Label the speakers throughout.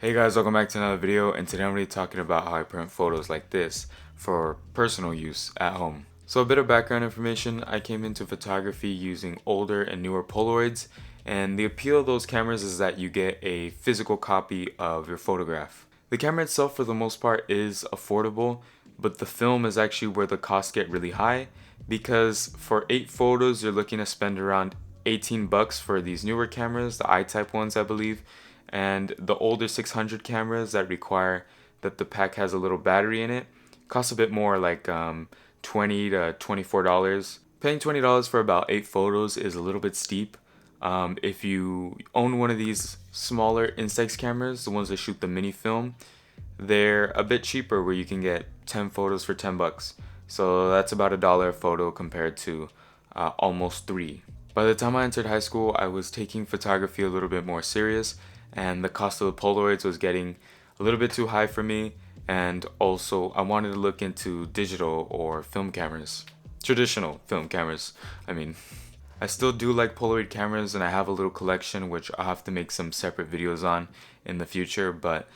Speaker 1: Hey guys, welcome back to another video, and today I'm going to be talking about how I print photos like this for personal use at home. So a bit of background information: I came into photography using older and newer Polaroids, and the appeal of those cameras is that you get a physical copy of your photograph. The camera itself for the most part is affordable, but the film is actually where the costs get really high, because for 8 photos you're looking to spend around 18 bucks for these newer cameras, the I-type ones I believe, and the older 600 cameras that require that the pack has a little battery in it cost a bit more, like $20 to $24. Paying $20 for about 8 photos is a little bit steep. If you own one of these smaller Instax cameras, the ones that shoot the mini film, they're a bit cheaper, where you can get 10 photos for 10 bucks. So that's about $1 a photo compared to almost 3. By the time I entered high school, I was taking photography a little bit more serious, and the cost of the Polaroids was getting a little bit too high for me. And also, I wanted to look into digital or film cameras, traditional film cameras. I mean, I still do like Polaroid cameras, and I have a little collection which I'll have to make some separate videos on in the future, but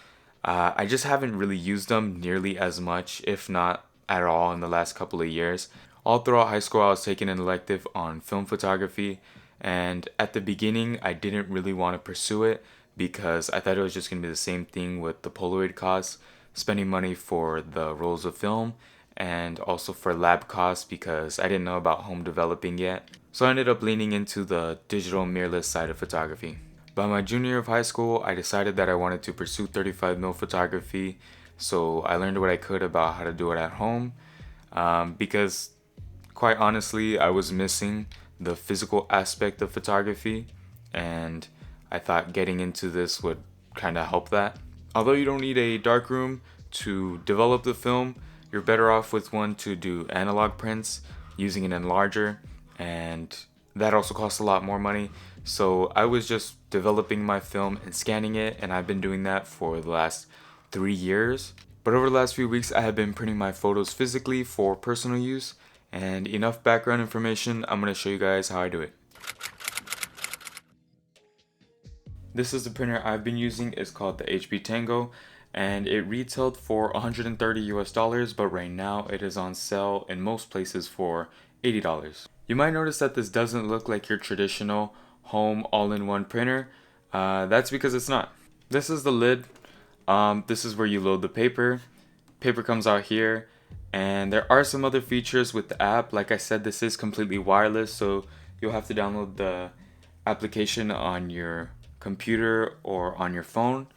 Speaker 1: I just haven't really used them nearly as much, if not at all, in the last couple of years. All throughout high school, I was taking an elective on film photography, and at the beginning, I didn't really want to pursue it because I thought it was just going to be the same thing with the Polaroid costs, spending money for the rolls of film, and also for lab costs because I didn't know about home developing yet. So I ended up leaning into the digital mirrorless side of photography. By my junior year of high school, I decided that I wanted to pursue 35mm photography, so I learned what I could about how to do it at home, because quite honestly, I was missing the physical aspect of photography, and I thought getting into this would kind of help that. Although you don't need a darkroom to develop the film, you're better off with one to do analog prints using an enlarger, and that also costs a lot more money. So I was just developing my film and scanning it, and I've been doing that for the last 3 years. But over the last few weeks, I have been printing my photos physically for personal use, and enough background information, I'm going to show you guys how I do it. This is the printer I've been using. It's called the HP Tango, and it retailed for 130 US dollars, but right now it is on sale in most places for $80. You might notice that this doesn't look like your traditional home all-in-one printer. That's because it's not. This is the lid. This is where you load the paper. Paper comes out here, and there are some other features with the app. Like I said, this is completely wireless, so you'll have to download the application on your computer or on your phone.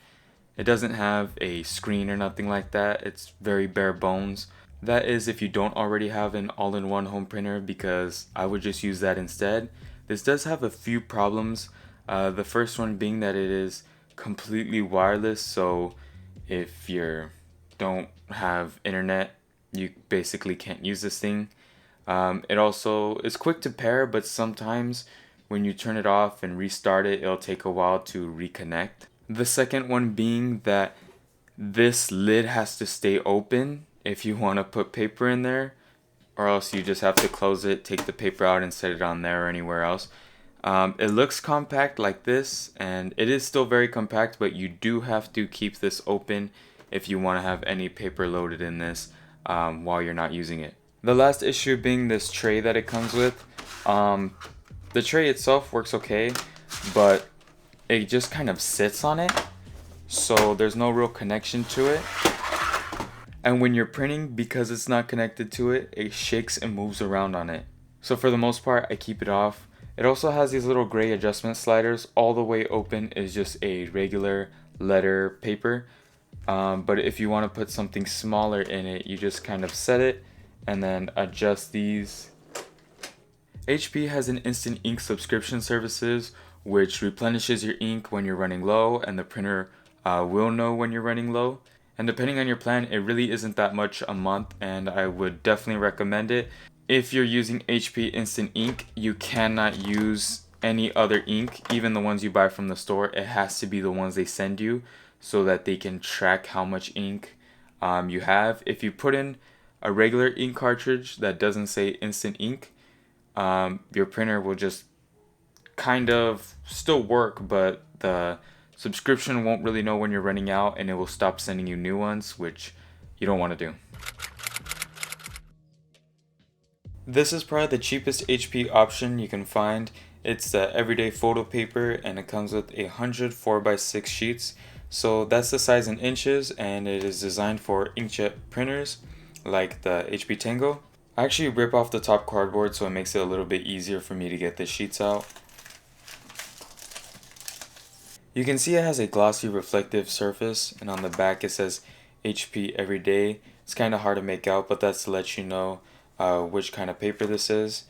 Speaker 1: It doesn't have a screen or nothing like that. It's very bare bones. That is if you don't already have an all-in-one home printer, because I would just use that instead. This does have a few problems. The first one being that it is completely wireless, so if you don't have internet, you basically can't use this thing. It also is quick to pair, but sometimes when you turn it off and restart it, it'll take a while to reconnect. The second one being that this lid has to stay open if you want to put paper in there, or else you just have to close it, take the paper out, and set it on there or anywhere else. It looks compact like this, and it is still very compact, but you do have to keep this open if you want to have any paper loaded in this while you're not using it. The last issue being this tray that it comes with. The tray itself works okay, but it just kind of sits on it, so there's no real connection to it. And when you're printing, because it's not connected to it, it shakes and moves around on it. So for the most part, I keep it off. It also has these little gray adjustment sliders. All the way open is just a regular letter paper. But if you want to put something smaller in it, you just kind of set it and then adjust these. HP has an instant ink subscription services, which replenishes your ink when you're running low, and the printer will know when you're running low. And depending on your plan, it really isn't that much a month, and I would definitely recommend it. If you're using HP Instant Ink, you cannot use any other ink, even the ones you buy from the store. It has to be the ones they send you, so that they can track how much ink you have. If you put in a regular ink cartridge that doesn't say Instant Ink, your printer will just kind of still work, but the Subscription won't really know when you're running out and it will stop sending you new ones, which you don't want to do. This is probably the cheapest HP option you can find. It's the everyday photo paper and it comes with 100 4x6 sheets. So that's the size in inches and it is designed for inkjet printers like the HP Tango. I actually rip off the top cardboard so it makes it a little bit easier for me to get the sheets out. You can see it has a glossy reflective surface and on the back it says HP Everyday. It's kind of hard to make out, but that's to let you know which kind of paper this is.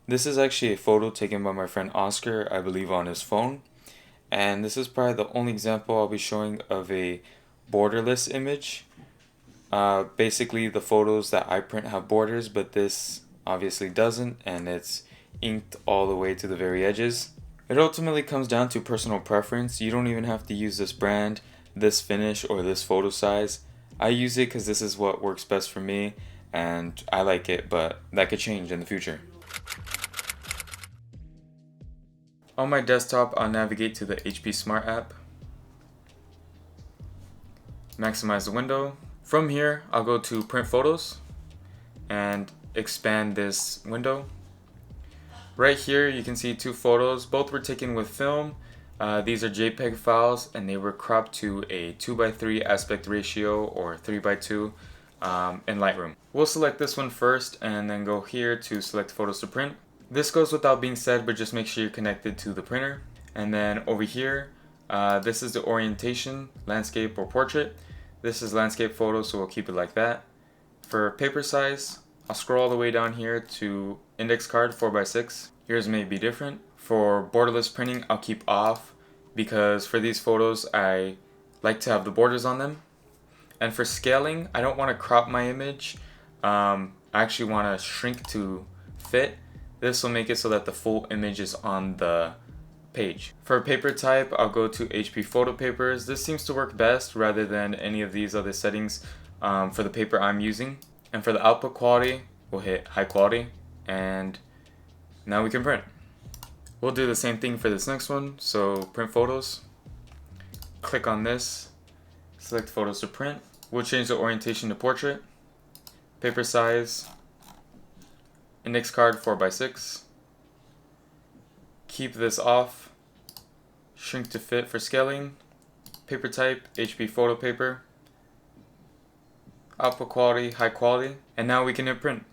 Speaker 1: This is actually a photo taken by my friend Oscar, I believe on his phone. And this is probably the only example I'll be showing of a borderless image. Basically the photos that I print have borders, but this obviously doesn't, and it's inked all the way to the very edges. It ultimately comes down to personal preference. You don't even have to use this brand, this finish, or this photo size. I use it because this is what works best for me, and I like it, but that could change in the future. On my desktop, I'll navigate to the HP Smart app. Maximize the window. From here, I'll go to Print Photos and expand this window. Right here, you can see two photos. Both were taken with film. These are JPEG files and they were cropped to a 2:3 aspect ratio or 3:2 in Lightroom. We'll select this one first and then go here to select photos to print. This goes without being said, but just make sure you're connected to the printer. And then over here, this is the orientation, landscape or portrait. This is landscape photo, so we'll keep it like that. For paper size, I'll scroll all the way down here to index card 4x6. Yours may be different. For borderless printing, I'll keep off because for these photos, I like to have the borders on them. And for scaling, I don't want to crop my image. I actually want to shrink to fit. This will make it so that the full image is on the page. For paper type, I'll go to HP photo papers. This seems to work best rather than any of these other settings for the paper I'm using. And for the output quality, we'll hit high quality and now we can print. We'll do the same thing for this next one. So print photos, click on this, select photos to print. We'll change the orientation to portrait, paper size, index card 4x6. Keep this off, shrink to fit for scaling, paper type, HP photo paper, output quality, high quality, and now we can hit print.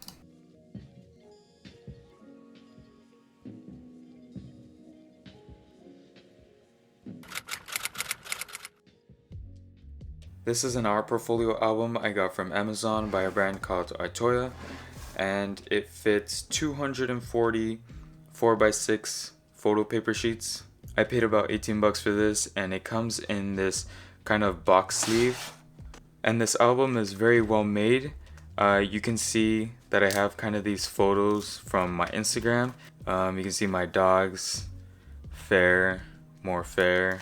Speaker 1: This is an art portfolio album I got from Amazon by a brand called Artoya, and it fits 240 4x6 photo paper sheets. I paid about 18 bucks for this and it comes in this kind of box sleeve. And this album is very well made. You can see that I have kind of these photos from my Instagram. You can see my dogs, fair, more fair,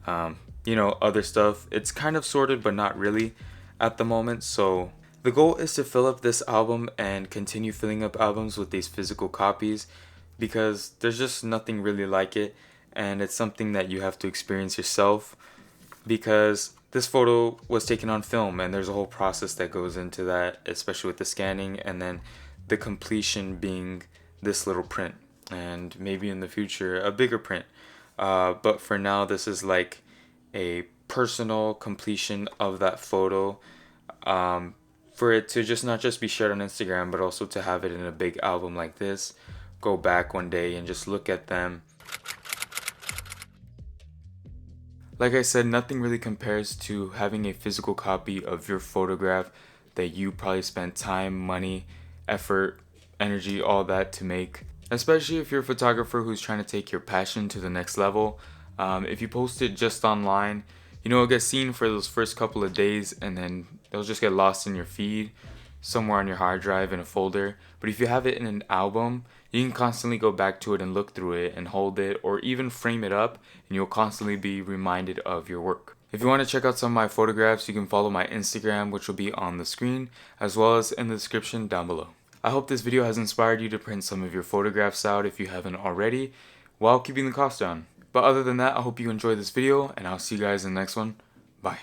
Speaker 1: other stuff. It's kind of sorted but not really at the moment. So the goal is to fill up this album and continue filling up albums with these physical copies because there's just nothing really like it, and it's something that you have to experience yourself because this photo was taken on film and there's a whole process that goes into that, especially with the scanning and then the completion being this little print and maybe in the future a bigger print. But for now, this is like a personal completion of that photo, for it to just not just be shared on Instagram but also to have it in a big album like this, go back one day and just look at them. Like I said, nothing really compares to having a physical copy of your photograph that you probably spent time, money, effort, energy, all that to make. Especially if you're a photographer who's trying to take your passion to the next level. If you post it just online, it'll get seen for those first couple of days and then it'll just get lost in your feed, somewhere on your hard drive in a folder. But if you have it in an album, you can constantly go back to it and look through it and hold it or even frame it up, and you'll constantly be reminded of your work. If you want to check out some of my photographs, you can follow my Instagram, which will be on the screen, as well as in the description down below. I hope this video has inspired you to print some of your photographs out if you haven't already, while keeping the cost down. But other than that, I hope you enjoyed this video, and I'll see you guys in the next one. Bye.